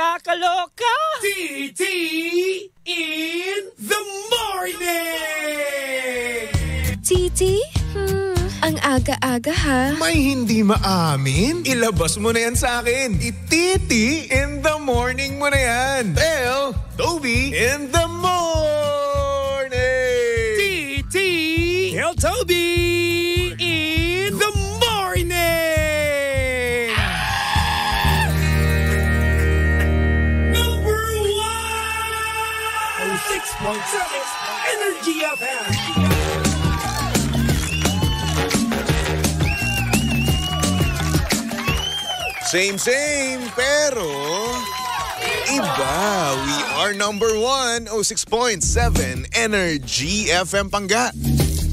nakakaloka. TT in the morning! Titi? Ang aga-aga ha. May hindi maamin? Ilabas mo na yan sa akin. Ititi in the morning mo na yan. Tell Toby in the morning. TT Tell Toby in the morning! Number 1! 6.7 Energy FM. Same, pero iba. We are number 1, 6.7 Energy FM Pangga.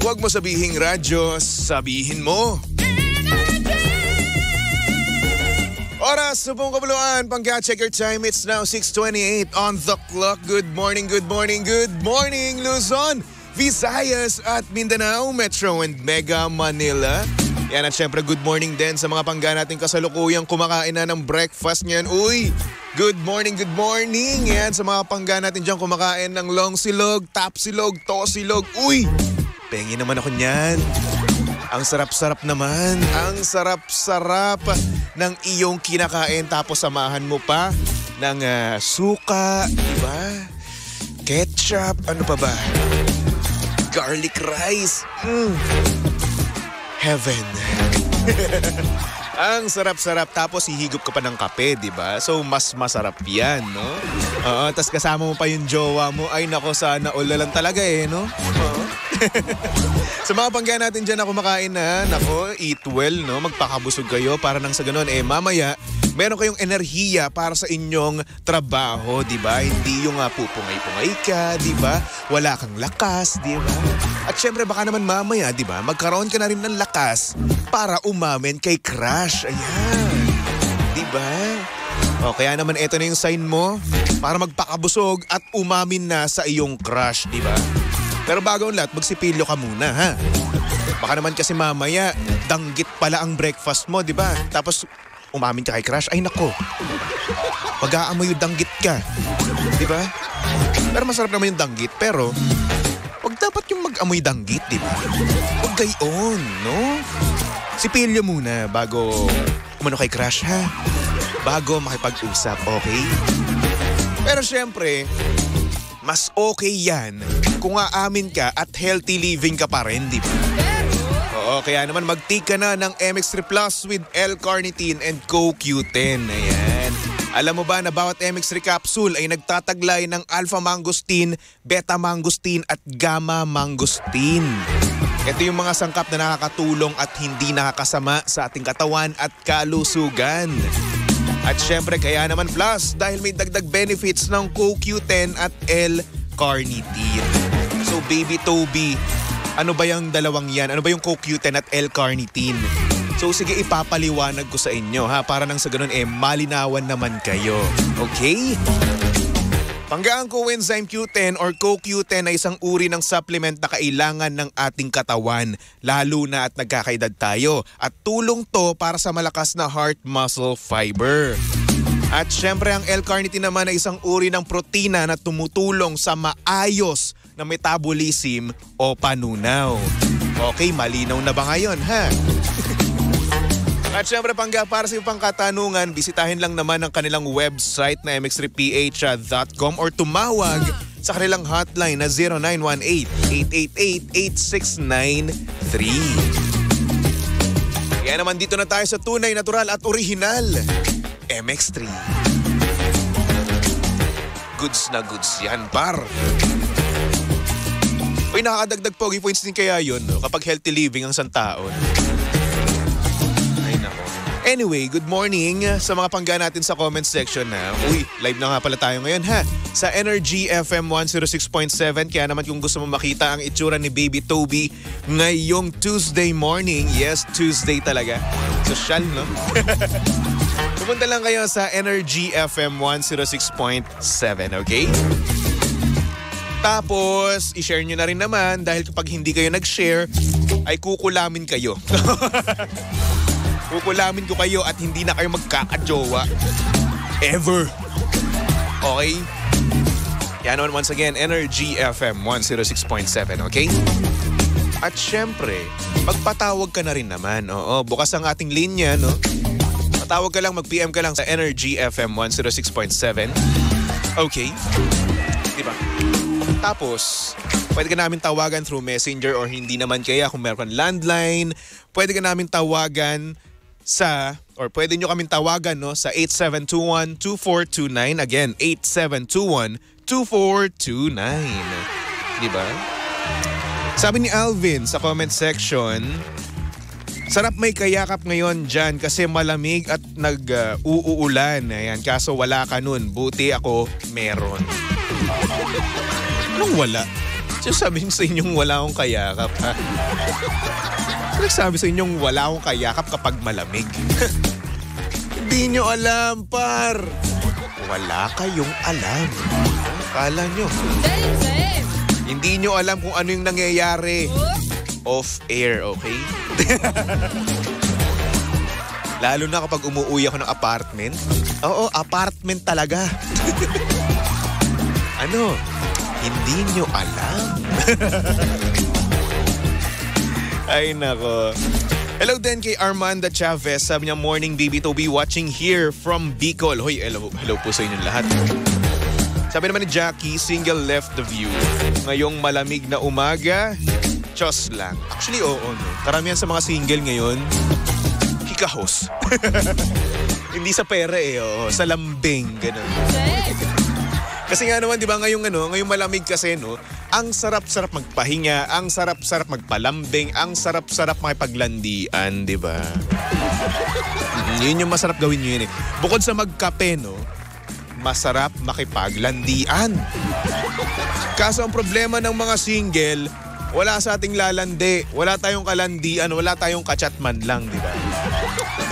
Huwag mo sabihing radyo, sabihin mo. Oras sa buong kabuluan, Pangga, check your time. It's now 6:28 on the clock. Good morning, Luzon, Visayas at Mindanao, Metro and Mega Manila. Yan at syempre good morning din sa mga Pangga nating kasalukuyang kumakain na ng breakfast niyan. Uy, good morning. Yan sa mga Pangga natin dyan kumakain ng long silog, top silog, to silog. Uy, pengi naman ako niyan. Ang sarap-sarap naman. Ang sarap-sarap ng iyong kinakain tapos samahan mo pa ng suka, diba? Ketchup, ano pa ba? Garlic rice. Heaven. Ang sarap-sarap tapos hihigop ka pa ng kape, di ba? So mas masarap 'yan, no? Oo, tas kasama mo pa yung jowa mo. Ay nako, sana all lang talaga no? Oo. Sa mga Pangga natin dyan na kumakain na, nako, eat well, no? Magpakabusog kayo para nang sa ganun, mamaya, meron kayong enerhiya para sa inyong trabaho, di ba? Hindi yung pupungay-pungay ka, di ba? Wala kang lakas, di ba? At syempre, baka naman mamaya, di ba? Magkaroon ka na rin ng lakas para umamin kay crush. Ayan. Di ba? O, kaya naman ito na yung sign mo para magpakabusog at umamin na sa iyong crush, di ba? Pero bago ang lahat, magsipilyo ka muna, ha? Baka naman kasi mamaya, danggit pala ang breakfast mo, di ba? Tapos, umamin ka kay crush, ay nako. Pag-aamoy yung danggit ka, di ba? Pero masarap naman yung danggit, pero wag dapat yung mag-amoy danggit, di ba? Wag gayon, no? Sipilyo muna bago umano kay crush, ha? Bago makipag-usap, okay? Pero syempre, mas okay yan kung aamin ka at healthy living ka pa rin, di ba? Oo, kaya naman mag-take ka na ng MX3 Plus with L-Carnitine and CoQ10. Ayan. Alam mo ba na bawat MX3 capsule ay nagtataglay ng alpha-mangosteen, beta-mangosteen at gamma-mangosteen. Ito yung mga sangkap na nakakatulong at hindi nakakasama sa ating katawan at kalusugan. At syempre kaya naman plus dahil may dagdag benefits ng CoQ10 at L-Carnitine. So baby Toby, ano ba yung dalawang yan? Ano ba yung CoQ10 at L-Carnitine? So sige, ipapaliwanag ko sa inyo ha para nang sa ganun malinawan naman kayo. Okay? Pangga ang coenzyme Q10 or CoQ10 ay isang uri ng supplement na kailangan ng ating katawan, lalo na at nagkakaedad tayo. At tulong to para sa malakas na heart muscle fiber. At syempre ang L-carnitine naman ay isang uri ng protina na tumutulong sa maayos na metabolism o panunaw. Okay, malinaw na ba ngayon, ha? At syempre Pangga, para sa ibang katanungan, bisitahin lang naman ang kanilang website na mx3ph.com or tumawag sa kanilang hotline na 0918-888-8693. Kaya naman dito na tayo sa tunay, natural at original, MX3. Goods na goods yan, par. Uy, nakakadagdag pogi points din kaya yun, no? Kapag healthy living ang isang tao. Anyway, good morning sa mga Pangga natin sa comment section na. Uy, live na nga pala tayo ngayon ha. Sa Energy FM 106.7. Kaya naman kung gusto mo makita ang itsura ni Baby Toby ngayong Tuesday morning. Yes, Tuesday talaga. Social, no? Pumunta lang kayo sa Energy FM 106.7, okay? Tapos, i-share nyo na rin naman dahil kapag hindi kayo nag-share, ay kukulamin kayo. Kukulamin ko kayo at hindi na kayo magkakajowa. Ever. Okay? Yan naman once again, Energy FM 106.7, okay? At syempre, magpatawag ka na rin naman. Oo, bukas ang ating linya, no? Patawag ka lang, mag-PM ka lang sa Energy FM 106.7. Okay? Diba? Tapos, pwede ka namin tawagan through messenger or hindi naman kaya kung meron kang landline. Pwede ka namin tawagan or pwede nyo kaming tawagan, no, sa 8721-2429. Again, 8721-2429. Diba? Sabi ni Alvin sa comment section, sarap may kayakap ngayon dyan kasi malamig at nag-uulan. Ayan, kaso wala ka nun. Buti ako meron. Anong wala? Sabi sa inyong wala akong kayakap, ha? Sabi sa inyong wala akong kayakap kapag malamig. Hindi nyo alam, par. Wala kayong alam. Kala nyo. Hindi nyo alam kung ano yung nangyayari. Off-air, okay? Lalo na kapag umuwi ako ng apartment. Oo, apartment talaga. Ano? Hindi nyo alam. Ay, nako. Hello din kay Armanda Chavez. Sabi niya, morning baby Toby, watching here from Bicol. Hoy, hello po sa inyong lahat. Sabi naman ni Jackie, single left the view. Ngayong malamig na umaga, Diyos lang. Actually, oo, no. Karamihan sa mga single ngayon, hikahos. Hindi sa pera oo. Sa lambing, ganun. Kasi nga naman, di ba, ngayong malamig kasi, no, ang sarap-sarap magpahinga, ang sarap-sarap magpalambing, ang sarap-sarap makipaglandian, di ba? Yun yung masarap gawin nyo yun eh. Bukod sa magkape, no, masarap makipaglandian. Kaso ang problema ng mga single, wala sa ating lalandi, wala tayong kalandian, wala tayong kachatman lang, di ba?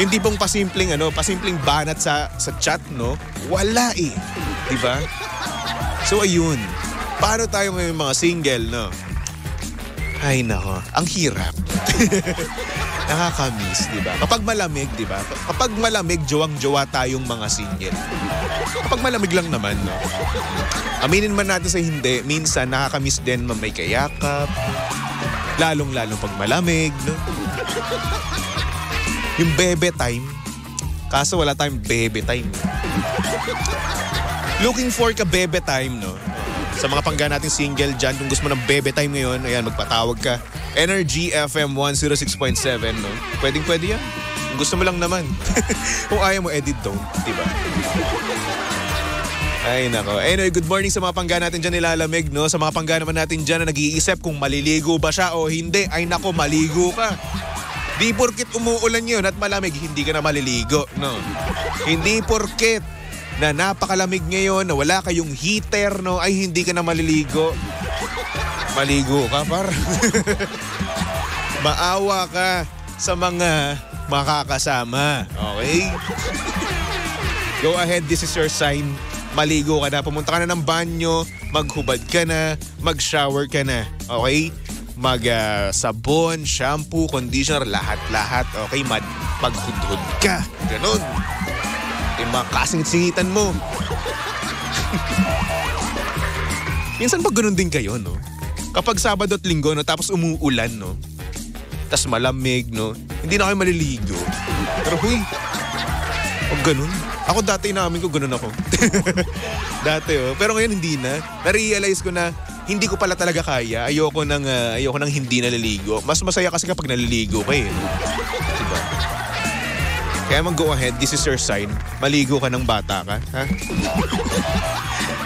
Hindi pong pasimpleng banat sa chat, no? Wala eh, di ba? So ayun, paano tayo ngayon mga single, no? Ay nako, ang hirap. Nakakamiss, di ba? Kapag malamig, di ba? Kapag malamig, jowang-jowa tayong mga single. Kapag malamig lang naman, no? Aminin man natin sa hindi, minsan nakakamiss din may kayakap. Lalong-lalong pag malamig, no? Yung bebe time, kaso wala tayong bebe time. Looking for ka bebe time, no? Sa mga pangga natin single dyan, kung gusto mo ng bebe time ngayon, ayan, magpatawag ka. Energy FM 106.7, no? Pwedeng-pwede yan. Kung gusto mo lang naman. Kung ayaw mo, edit don't, diba? Ay, nako. Anyway, good morning sa mga pangga natin dyan nilalamig, no? Sa mga pangga naman natin dyan na nag-iisip kung maliligo ba siya o hindi. Ay, nako, maligo ka. Di porkit umuulan yun at malamig, hindi ka na maliligo, no? Hindi porkit na napakalamig ngayon, na wala kayong heater, no, ay hindi ka na maliligo. Maligo ka, par. Maawa ka sa mga makakasama. Okay? Go ahead, this is your sign. Maligo ka na. Pumunta ka na ng banyo, maghubad ka na, mag-shower ka na. Okay? Sabon, shampoo, conditioner, lahat-lahat. Okay? Maghudhud ka. Ganun. Makasingit-singitan mo. Minsan pag ganun din kayo, no? Kapag Sabado at Linggo, no, tapos umuulan, no? Tapos malamig, no? Hindi na kayo maliligo. Pero huy, huwag ganun. Ako dati namin ko ganun ako. Dati, oh. Pero ngayon hindi na. Na-realize ko na hindi ko pala talaga kaya. Ayoko nang hindi naliligo. Mas masaya kasi kapag naliligo ka, eh. Diba? Kaya mag-go ahead, this is your sign. Maligo ka ng bata ka, ha?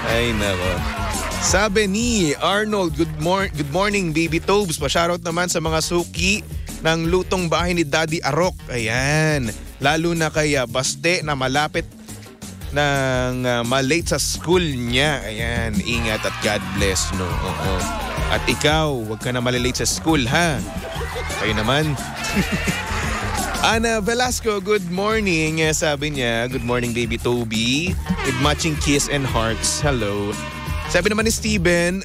Ay, nako. Sabi ni Arnold, good morning, baby Tobes. Pa-shoutout naman sa mga suki ng lutong bahay ni Daddy Arok. Ayan. Lalo na kay Baste na malapit ng malate sa school niya. Ayan. Ingat at God bless, no? Oo. At ikaw, huwag ka na malilate sa school, ha? Kayo naman. Ana Velasco, good morning. Sabi niya, good morning baby Toby. With matching kiss and hearts. Hello. Sabi naman ni Steven,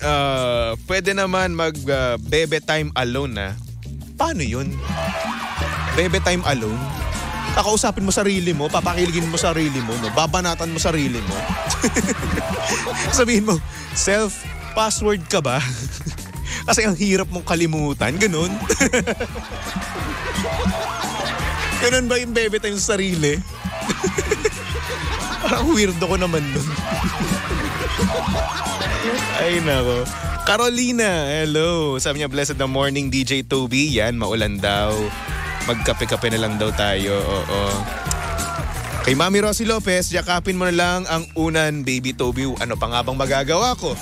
pwede naman mag bebe time alone na. Paano yun? Bebe time alone? Kakausapin mo sarili mo, papakiligin mo sarili mo, no? Babanatan mo sarili mo. Sabihin mo, password ka ba? Kasi ang hirap mong kalimutan, ganun. Ganun ba yung bebe tayong sarili? Parang weirdo ko naman nun. Ay nako. Carolina, hello. Sabi niya, blessed na morning DJ Toby. Yan, maulan daw. Magkape-kape na lang daw tayo. Oo. Kay Mami Rosie Lopez, yakapin mo na lang ang unan, baby Toby. Ano pa nga bang magagawa ko?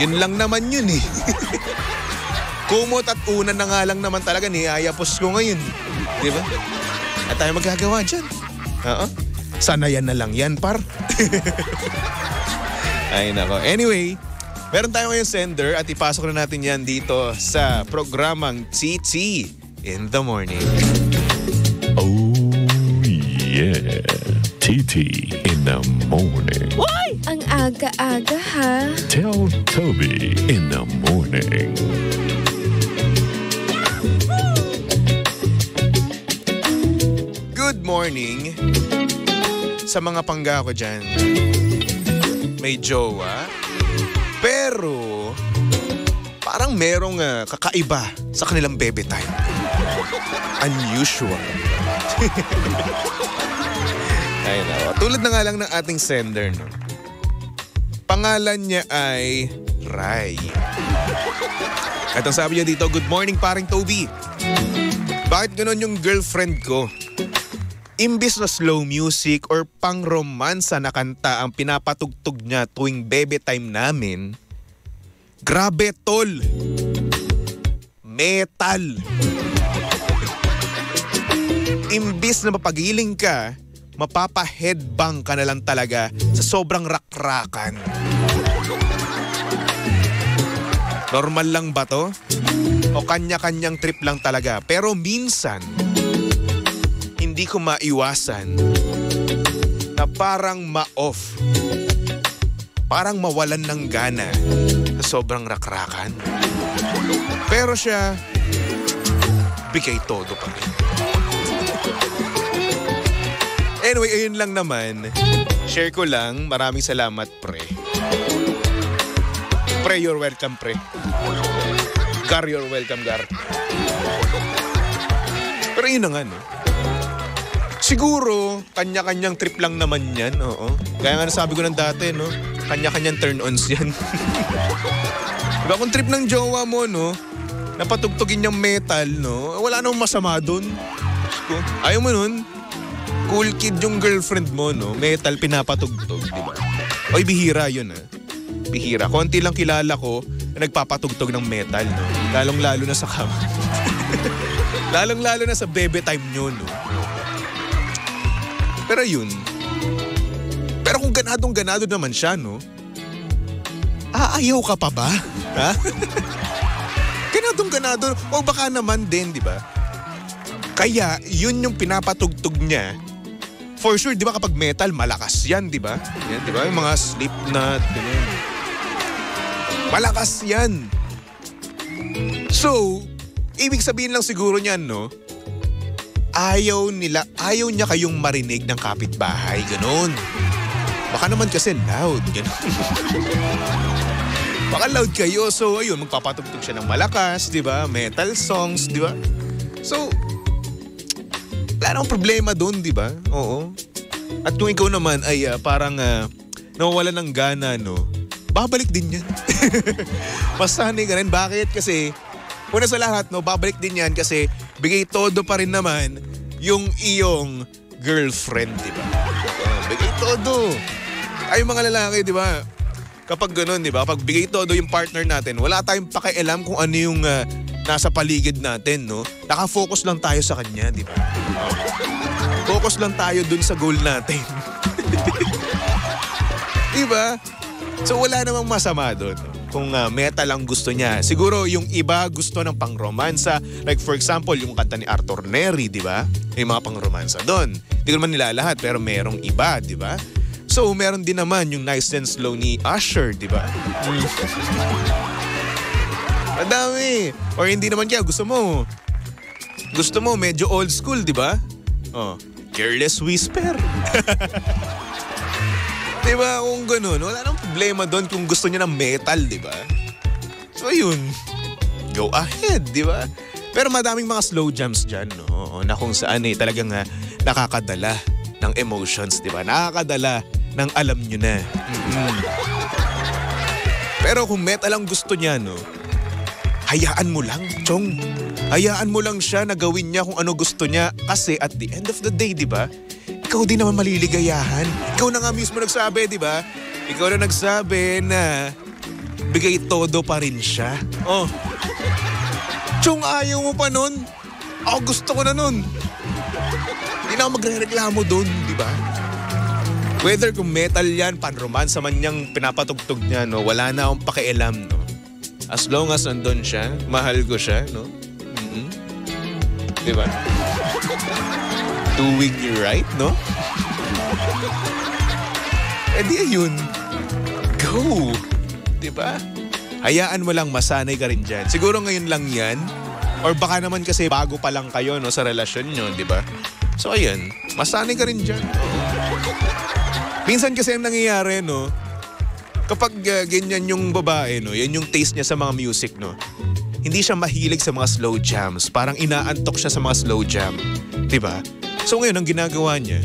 Yun lang naman yun eh. Kumot at unan na nga lang naman talaga, niyayapos ko ngayon. Di ba? At tayo magagawa dyan. Oo. Sana yan na lang yan, par. Ay nako. Anyway, meron tayo ngayon sender at ipasok na natin yan dito sa programang TT in the Morning. Oh yeah, TT in the Morning. Why? Ang aga-aga ha. Tell Toby in the Morning. Good morning sa mga pangga ko dyan. May jowa, pero parang merong kakaiba sa kanilang baby time. Unusual. Ay nako. Tulad na nga lang ng ating sender, no? Pangalan niya ay Rai. At ang sabi niya dito, good morning paring Toby. Bakit ganon yung girlfriend ko? Imbis na slow music or pang-romansa na kanta ang pinapatugtog niya tuwing bebe time namin, grabe tol! Metal! Imbis na mapagiling ka, mapapa-headbang ka na lang talaga sa sobrang rakrakan. Normal lang ba to? O kanya-kanyang trip lang talaga? Pero minsan, hindi ko maiwasan na parang ma-off. Parang mawalan ng gana sa sobrang rakrakan. Pero siya, bigay todo pa rin. Anyway, ayun lang naman. Share ko lang. Maraming salamat, pre. Pre, you're welcome, pre. Gar, you're welcome, Gar. Pero yun na nga, no? Siguro, kanya-kanyang trip lang naman yan, oo. Kaya nga nasabi ko ng dati, no? Kanya-kanyang turn-ons yan. Diba kung trip ng jowa mo, no? Napatugtugin niyang metal, no? Wala namang masama dun. Ayaw mo nun? Cool kid yung girlfriend mo, no? Metal pinapatugtog, diba? Oy, bihira yun, ha? Bihira. Konti lang kilala ko na nagpapatugtog ng metal, no? Lalong-lalo na sa kama. Lalong-lalo na sa bebe time nyo, no? Pero yun. Pero kung ganadong-ganado naman siya, no? Aayaw ka pa ba? Ha? Ganadong-ganado. O baka naman din, di ba? Kaya, yun yung pinapatugtog niya. For sure, di ba kapag metal, malakas yan, di ba? Yan, di ba? Yung mga Slipknot, ganyan. Malakas yan. So, ibig sabihin lang siguro niyan, no? Ayaw niya kayong marinig ng kapitbahay, ganun. Baka naman kasi loud, ganun. Baka loud kayo, so ayun, magpapatugtog siya ng malakas, di ba? Metal songs, di ba? So, wala namang problema doon, di ba? Oo. At kung ikaw naman ay parang nawawala ng gana, no? Babalik din yan. Masanay ka rin. Bakit? Kasi, una sa lahat, no, babalik din yan kasi bigay todo pa rin naman yung iyong girlfriend, di ba? Bigay todo. Ay, mga lalaki, di ba? Kapag ganun, di ba? Kapag bigay todo yung partner natin, wala tayong pakialam kung ano yung nasa paligid natin, no? Nakafocus lang tayo sa kanya, di ba? Focus lang tayo dun sa goal natin. Di ba? So, wala namang masama dun. Kung metal ang gusto niya. Siguro yung iba gusto ng pang-romansa. Like for example, yung kanta ni Arthur Neri, di ba? May mga pang-romansa doon. Hindi ko naman nilalahat pero merong iba, di ba? So, meron din naman yung Nice and Slow ni Usher, di ba? Madami. Or hindi naman kaya gusto mo medyo old school, di ba? Oh. Careless Whisper. Diba? Kung ganun, wala nang problema doon kung gusto niya ng metal, diba? So yun, go ahead, diba? Pero madaming mga slow jams dyan, no? Na kung saan talagang nakakadala ng emotions, diba? Nakakadala ng alam nyo na. Pero kung metal ang gusto niya, no? Hayaan mo lang, Chong. Hayaan mo lang siya na gawin niya kung ano gusto niya. Kasi at the end of the day, di ba? Ikaw din naman maliligayahan. Ikaw na nga mismo nagsabi, di ba? Ikaw na nagsabi na bigay todo pa rin siya. Oh. Chong, ayaw mo pa nun? Ako gusto ko na nun. Hindi na ako magre-reklamo dun, di ba? Whether kung metal yan, pan-romansa man niyang pinapatugtog niya, no? Wala na akong pakialam, no? As long as andun siya, mahal ko siya, no? Diba? Doing you right, no? Eh di ayun. Go! Diba? Hayaan mo lang, masanay ka rin dyan. Siguro ngayon lang yan. Or baka naman kasi bago pa lang kayo, no, sa relasyon nyo, diba? So ayan, masanay ka rin dyan. Minsan kasi ang nangyayari, no? Kapag ganyan yung babae, no, yan yung taste niya sa mga music, no, hindi siya mahilig sa mga slow jams. Parang inaantok siya sa mga slow jam. Diba? So ngayon, ang ginagawa niya,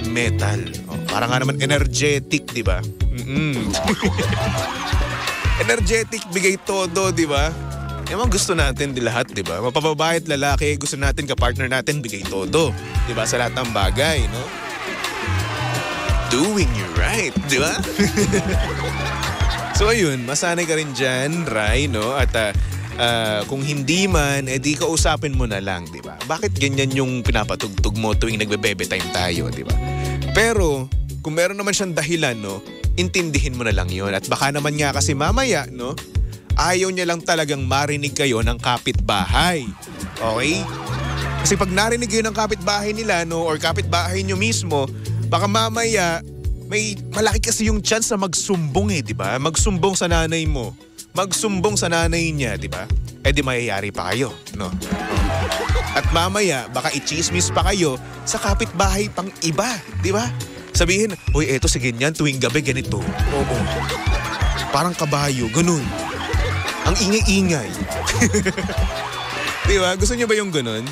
metal. Oh, parang nga naman energetic, diba? Energetic, bigay todo, diba? Ewan gusto natin di lahat, diba? Mapababae at lalaki, gusto natin ka-partner natin, bigay todo. Diba? Sa lahat ng bagay, no? Doing you right, di ba? So ayun, masanay ka rin dyan, Rai, no? At kung hindi man, di kausapin mo na lang, di ba? Bakit ganyan yung pinapatugtog mo tuwing nagbe-bebe time tayo, di ba? Pero, kung meron naman siyang dahilan, no? Intindihin mo na lang yun. At baka naman nga kasi mamaya, no? Ayaw niya lang talagang marinig kayo ng kapitbahay. Okay? Kasi pag narinig kayo ng kapitbahay nila, no? Or kapitbahay nyo mismo, baka mamaya, may malaki kasi yung chance na magsumbong di ba? Magsumbong sa nanay mo. Magsumbong sa nanay niya, di ba? Eh di mayayari pa kayo, no? At mamaya, baka i-chismis pa kayo sa kapitbahay pang iba, di ba? Sabihin, uy, eto si ganyan, tuwing gabi ganito. Oo. Parang kabayo, ganun. Ang ingay-ingay. Di ba? Gusto niyo ba yung ganun?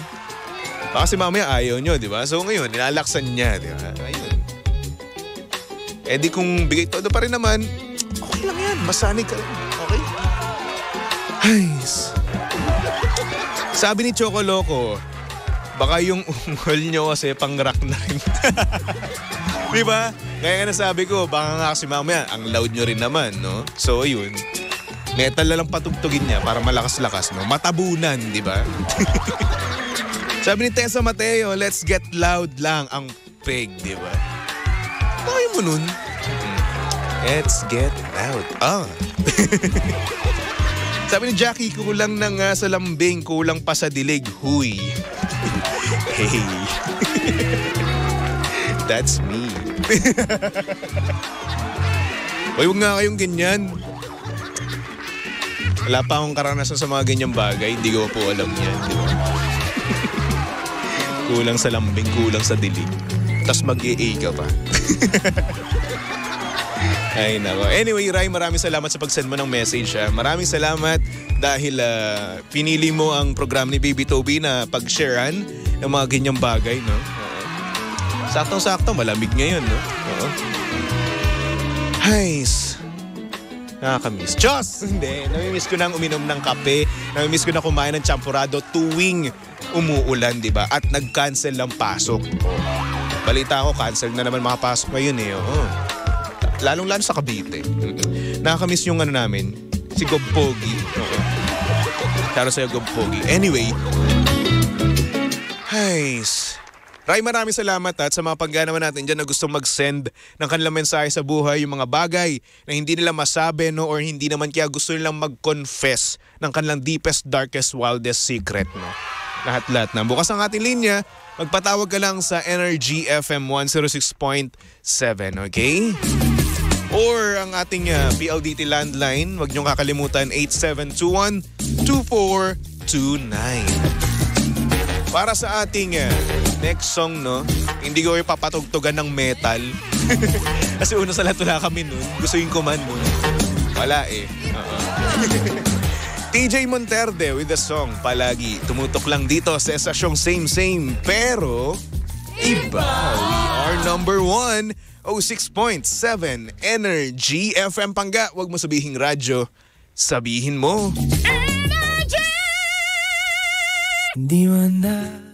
Baka si mamaya ayaw nyo, di ba? So ngayon, nilalaksan niya, di ba? Ayun. Eh di kung bigay todo pa rin naman, okay lang yan. Masanay ka lang. Okay? Hays. Sabi ni Choco Loco, baka yung ungol nyo kasi pang-rock na rin. Di ba? Kaya nga nasabi ko, baka nga kasi mamaya, ang loud nyo rin naman, no? So ayun. Metal na lang patugtugin niya para malakas-lakas, no? Matabunan, di ba? Sabi ni Tessa Mateo, let's get loud lang ang peg, di ba? Kaya mo nun. Let's get loud. Sabi ni Jackie, kulang na nga sa lambing, kulang pa sa dilig. Huy. Hey. That's me. Uy, huwag nga kayong ganyan. Wala pa akong karanasan sa mga ganyang bagay. Hindi ko po alam yan, di ba? Kulang sa lambing, kulang sa dilig. Tapos mag-AA ka pa. Ay nako. Anyway, Rai, maraming salamat sa pag-send mo ng message. Maraming salamat dahil pinili mo ang program ni Baby Toby na pag-sharean ng mga ganyang bagay, no? Saktong-sakto, malamig ngayon, no? Oo. Hays. Nakakamiss. Diyos! Hindi. Namimiss ko nang uminom ng kape. Namimiss ko na kumain ng champurado tuwing umuulan, di ba? At nag-cancel ang pasok. Balita ko, cancel na naman mga pasok ngayon eh. Oo. Lalong-lalo sa Cavite. Nakakamiss yung ano namin, si Gob Pogi. Oo. Taro sa'yo, Gob Pogi. Anyway. Hays. Ray, maraming salamat at sa mga pagga naman natin dyan na gustong mag-send ng kanilang mensahe sa buhay, yung mga bagay na hindi nila masabi, no, or hindi naman kaya gusto nilang mag-confess ng kanilang deepest, darkest, wildest secret, no. Lahat-lahat na. Bukas ang ating linya, magpatawag ka lang sa Energy FM 106.7, okay? Or ang ating PLDT landline, wag niyong kakalimutan, 8721-2429. Para sa ating next song, no? Hindi ko ipapatugtugan ng metal. Kasi una sa lahat wala kami nun. Gusto yung command nun. Wala eh. TJ Monterde with the song Palagi. Tumutok lang dito sa estasyong same pero iba. We are number 1, 06.7 Energy FM Pangga. Huwag mo sabihing radyo, sabihin mo. Hindi man na